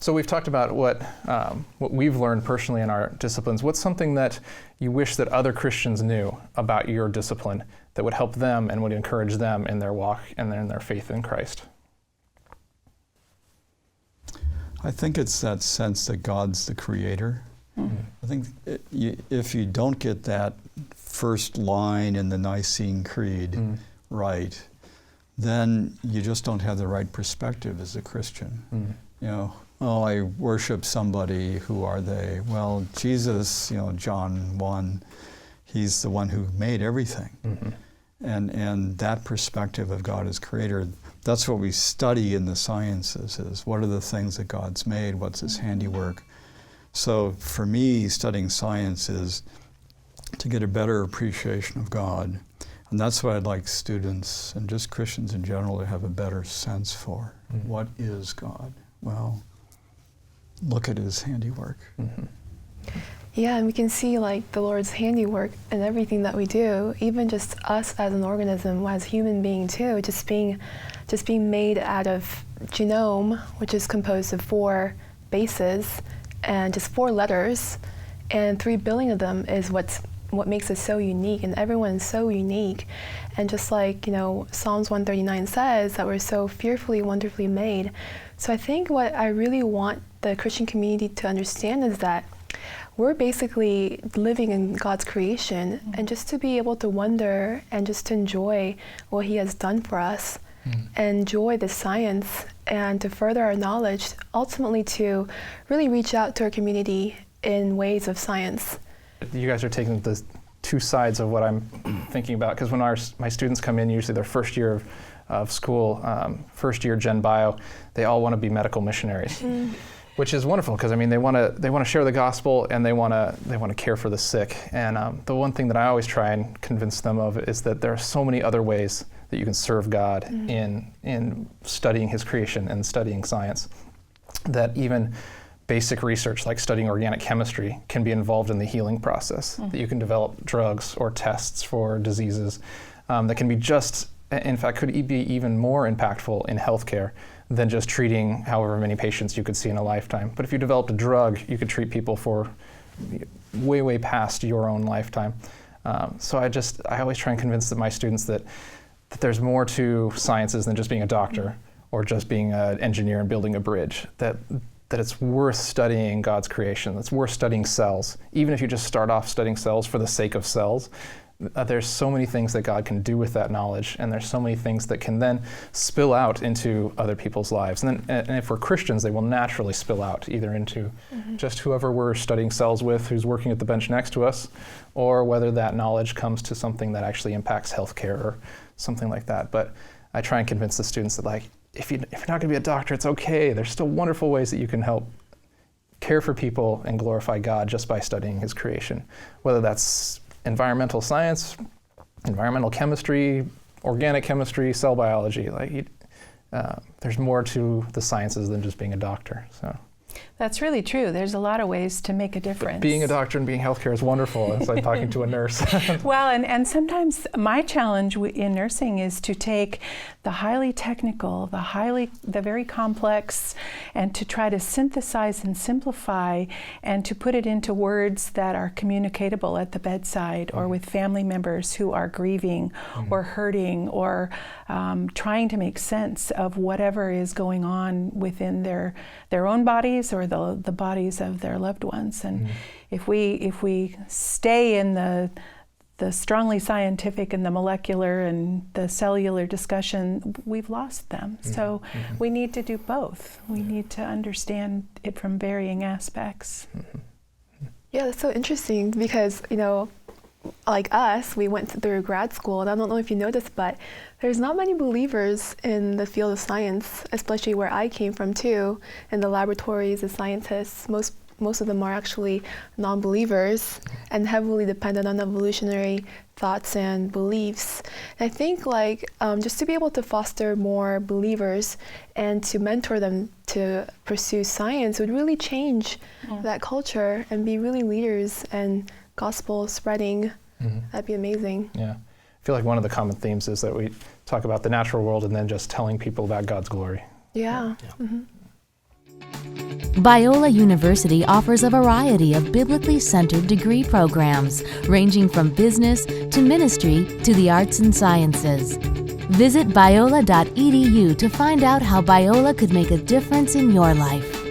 So we've talked about what we've learned personally in our disciplines. What's something that you wish that other Christians knew about your discipline that would help them and would encourage them in their walk and in their faith in Christ? I think it's that sense that God's the creator. Mm-hmm. I think if you don't get that first line in the Nicene Creed right, then you just don't have the right perspective as a Christian. You know, oh, I worship somebody, who are they? Well, Jesus, you know, John 1, he's the one who made everything. And that perspective of God as creator, that's what we study in the sciences, is what are the things that God's made, what's his handiwork. So for me, studying science is to get a better appreciation of God. And that's what I'd like students and just Christians in general to have a better sense for. What is God? Well, look at his handiwork. Yeah, and we can see like the Lord's handiwork in everything that we do, even just us as an organism, as human being too, just being made out of genome, which is composed of 4 bases and just 4 letters, and 3 billion of them is what makes us so unique, and everyone's so unique. And just like, you know, Psalms 139 says that we're so fearfully, wonderfully made. So I think what I really want the Christian community to understand is that we're basically living in God's creation, and just to be able to wonder and just to enjoy what he has done for us, and enjoy the science, and to further our knowledge, ultimately to really reach out to our community in ways of science. You guys are taking the 2 sides of what I'm thinking about, because when my students come in, usually their first year of school, first year Gen Bio, they all want to be medical missionaries, which is wonderful, because I mean they want to share the gospel, and they want to care for the sick. And the one thing that I always try and convince them of is that there are so many other ways that you can serve God in studying his creation and studying science, that even basic research like studying organic chemistry can be involved in the healing process, that you can develop drugs or tests for diseases that can be in fact, could be even more impactful in healthcare than just treating however many patients you could see in a lifetime. But if you developed a drug, you could treat people for way past your own lifetime. So I always try and convince my students that there's more to sciences than just being a doctor or just being an engineer and building a bridge, that it's worth studying God's creation, it's worth studying cells. Even if you just start off studying cells for the sake of cells, there's so many things that God can do with that knowledge, and there's so many things that can then spill out into other people's lives. And if we're Christians, they will naturally spill out either into just whoever we're studying cells with, who's working at the bench next to us, or whether that knowledge comes to something that actually impacts healthcare or something like that. But I try and convince the students that, like, if you're not going to be a doctor, it's okay. There's still wonderful ways that you can help care for people and glorify God just by studying his creation, whether that's environmental science, environmental chemistry, organic chemistry, cell biology. There's more to the sciences than just being a doctor. So That's really true. There's a lot of ways to make a difference. But being a doctor and being healthcare is wonderful. It's like talking to a nurse. Well, and sometimes my challenge in nursing is to take the highly technical, the very complex, and to try to synthesize and simplify and to put it into words that are communicatable at the bedside or with family members who are grieving or hurting or trying to make sense of whatever is going on within their own bodies or the bodies of their loved ones. And if we stay in the strongly scientific and the molecular and the cellular discussion, we've lost them. So we need to do both. We need to understand it from varying aspects. Yeah, that's so interesting because, like us, we went through grad school, and I don't know if you know this, but there's not many believers in the field of science, especially where I came from too. In the laboratories, the scientists, most of them are actually non-believers and heavily dependent on evolutionary thoughts and beliefs. And I think just to be able to foster more believers and to mentor them to pursue science would really change that culture and be really leaders and gospel spreading. That'd be amazing. Yeah. I feel like one of the common themes is that we talk about the natural world and then just telling people about God's glory. Yeah. Biola University offers a variety of biblically centered degree programs, ranging from business to ministry to the arts and sciences. Visit biola.edu to find out how Biola could make a difference in your life.